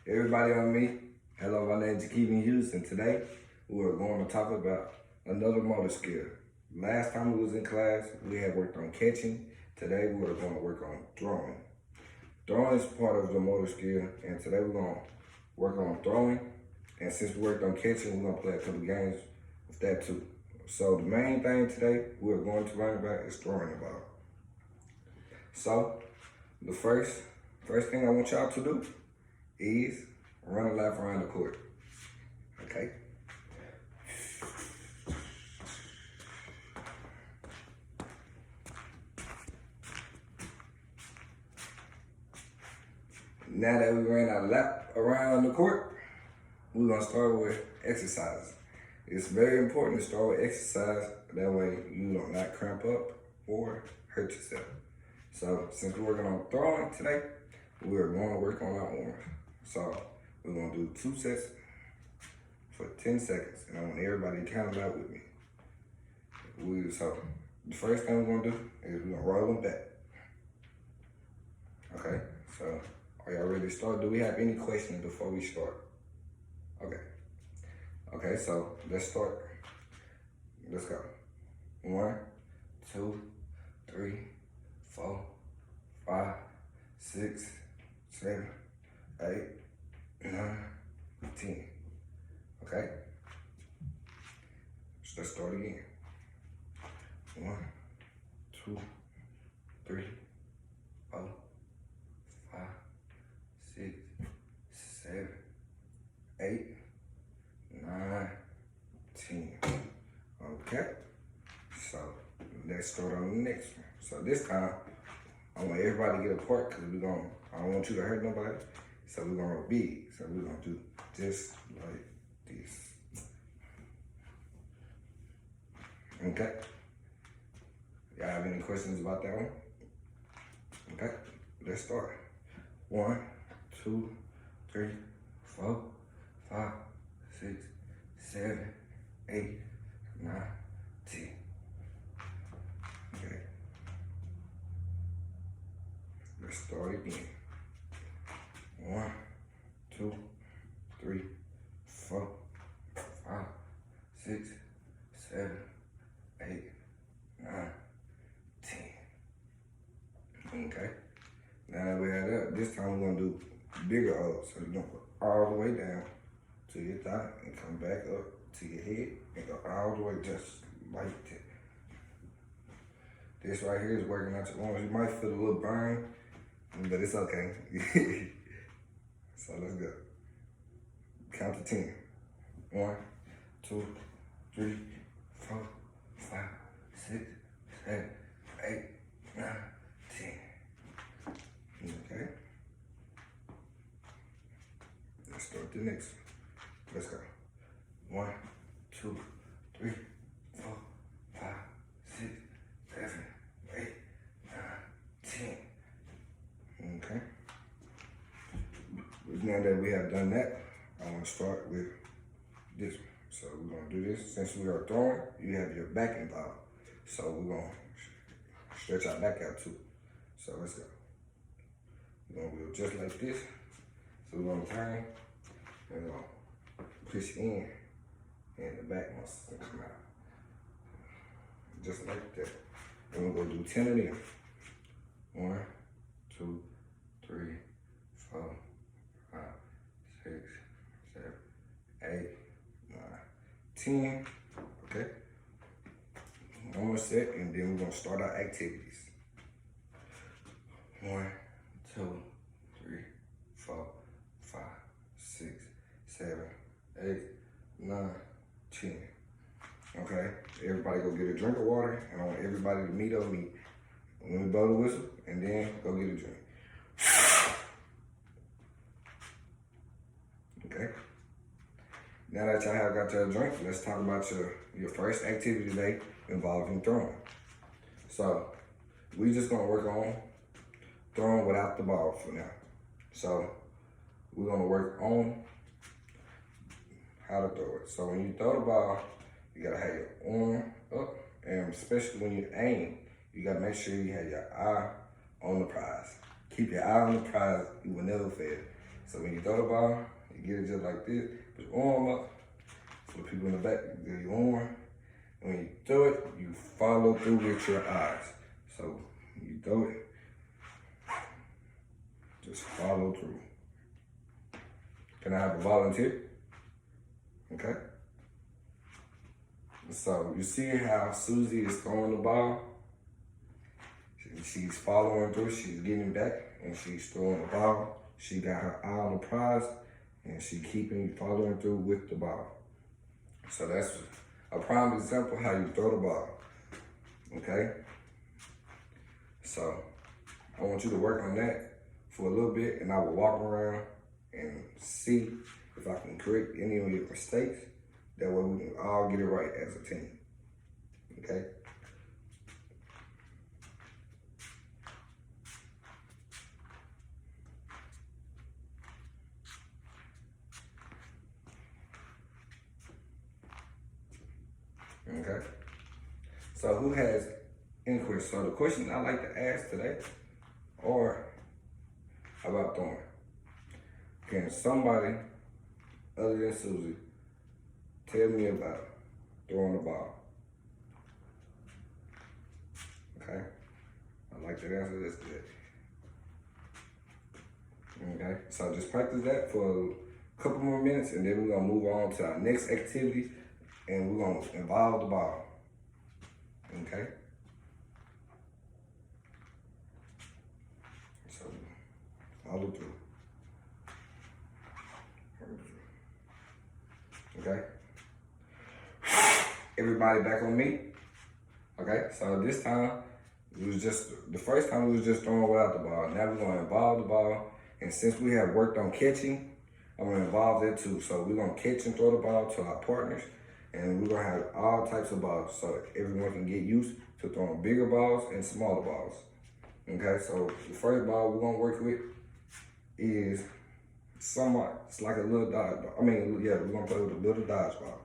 Everybody on me. Hello, my name is Jakeevan Hughes, and today we are going to talk about another motor skill. Last time we was in class, we had worked on catching. Today we are going to work on throwing. Throwing is part of the motor skill, and today we're going to work on throwing. And since we worked on catching, we're going to play a couple games with that too. So the main thing today we're going to learn about is throwing the ball. So the first thing I want y'all to do is run a lap around the court. Okay? Now that we ran our lap around the court, we're gonna start with exercise. It's very important to start with exercise, that way you don't not cramp up or hurt yourself. So since we're working on throwing today, we're going to work on our arms. So we're gonna do 2 sets for 10 seconds, and I want everybody to count it out with me. So the first thing we're gonna do is we're gonna roll them back. Okay, so are y'all ready to start? Do we have any questions before we start? Okay, so let's start. Let's go. 1, 2, 3, 4, 5, 6, 7, 8, 9, 10. Okay? So let's start again. 1, 2, 3, 4, 5, 6, 7, 8, 9, 10. Okay? So let's start on the next one. So this time, I want everybody to get a part because I don't want you to hurt nobody. So we're gonna go big. So we're gonna do just like this. Okay? Y'all have any questions about that one? Okay, let's start. 1, 2, 3, 4, 5, 6, 7, 8, 9, 10. Okay. Let's start again. 1, 2, 3, 4, 5, 6, 7, 8, 9, 10. Okay. Now that we have that, this time we're gonna do bigger O's. So you're gonna go all the way down to your thigh and come back up to your head and go all the way just like that. This right here is working out your arms. You might feel a little burn, but it's okay. So let's go. Count to 10. 1, 2, 3, 4, 5, 6, 7, 8, 9, 10. Okay. Let's start the next one. Let's go. 1, 2, 3, 4, 5, 6, 7, 8, 9, 10. Okay. Now that we have done that, I want to start with this one. So we're going to do this. Since we are throwing, you have your back involved. So we're going to stretch our back out too. So let's go. We're going to do it just like this. So we're going to turn and we're going to push in and the back muscles going to come out. Just like that. And we're going to do 10 of them. 1, 2, 3, 4, 5, 6, 7, 8, 9, 10. Okay? One more set, and then we're going to start our activities. 1, 2, 3, 4, 5, 6, 7, 8, 9, 10. Okay? Everybody go get a drink of water, and I want everybody to meet up me. When we blow the whistle, and then go get a drink. Okay? Now that y'all have got your drink, let's talk about your first activity today involving throwing. So, we just gonna work on throwing without the ball for now. So, we're gonna work on how to throw it. So when you throw the ball, you gotta have your arm up, and especially when you aim, you gotta make sure you have your eye on the prize. Keep your eye on the prize, you will never fail. So when you throw the ball, you get it just like this, put your arm up. For the people in the back, you do your arm. And when you throw it, you follow through with your eyes. So you throw it, just follow through. Can I have a volunteer? Okay. So you see how Susie is throwing the ball? She's following through, she's getting back, and she's throwing the ball. She got her eye on the prize, and she following through with the ball. So that's a prime example how you throw the ball, okay? So I want you to work on that for a little bit, and I will walk around and see if I can correct any of your mistakes. That way we can all get it right as a team, okay? Okay. So who has any questions? So the question I like to ask today are about throwing. Can somebody other than Susie tell me about throwing the ball? Okay. I like that answer. That's good. Okay. So just practice that for a couple more minutes, and then we're gonna move on to our next activity, and we're gonna involve the ball. Okay. So follow through. Okay. Everybody back on me. Okay. So this time the first time we was just throwing without the ball. Now we're gonna involve the ball, and since we have worked on catching, I'm gonna involve that too. So we're gonna catch and throw the ball to our partners, and we're gonna have all types of balls so everyone can get used to throwing bigger balls and smaller balls. Okay, so the first ball we're gonna work with is it's like a little dodgeball. We're gonna play with a little dodgeball.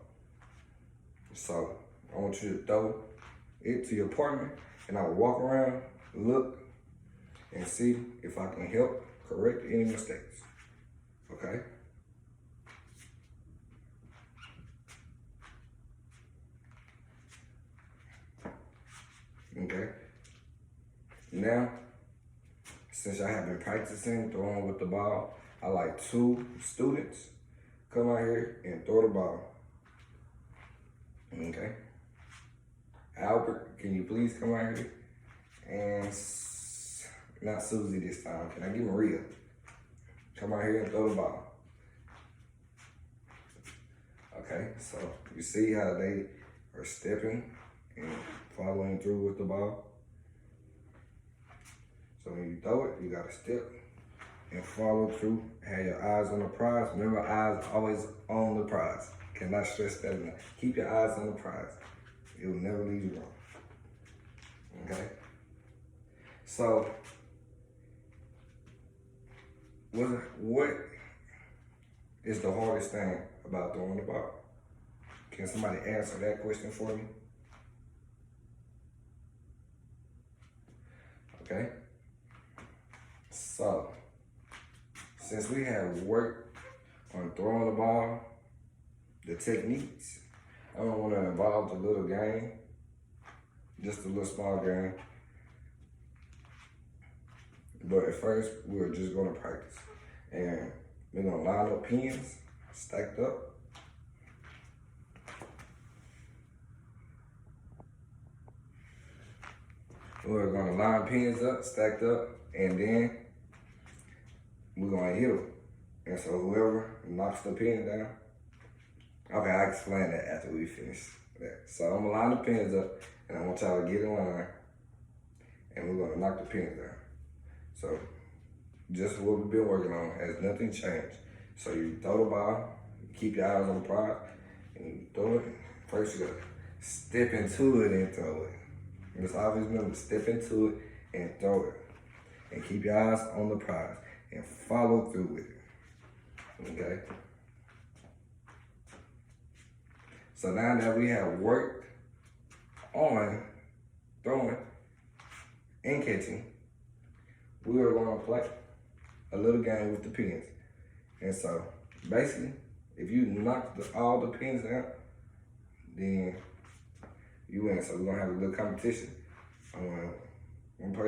So I want you to throw it to your partner, and I will walk around, look, and see if I can help correct any mistakes. Okay? Okay. Now, since I have been practicing throwing with the ball, I like 2 students come out here and throw the ball. Okay. Albert, can you please come out here? And not Susie this time. Can I get Maria? Come out here and throw the ball. Okay, so you see how they are stepping and following through with the ball. So when you throw it, you gotta step and follow through. Have your eyes on the prize. Remember, eyes always on the prize. Cannot stress that enough. Keep your eyes on the prize. It will never leave you wrong. Okay? So, what is the hardest thing about throwing the ball? Can somebody answer that question for me? Okay? So, since we have worked on throwing the ball, the techniques, I don't want to involve the little game, just a little small game. But at first, we're just going to practice. And we're going to line up pins, stacked up. We're going to line pins up, stacked up, and then we're going to hit them. And so whoever knocks the pin down, okay, I'll explain that after we finish that. So I'm going to line the pins up, and I want y'all to get in line, and we're going to knock the pins down. So just what we've been working on has nothing changed. So you throw the ball, keep your eyes on the prize, and you throw it. First you gotta step into it and throw it. Just always remember, step into it and throw it. And keep your eyes on the prize and follow through with it. Okay? So now that we have worked on throwing and catching, we are going to play a little game with the pins. And so basically, if you knock all the pins out, then you win. So we're gonna have a little competition. One person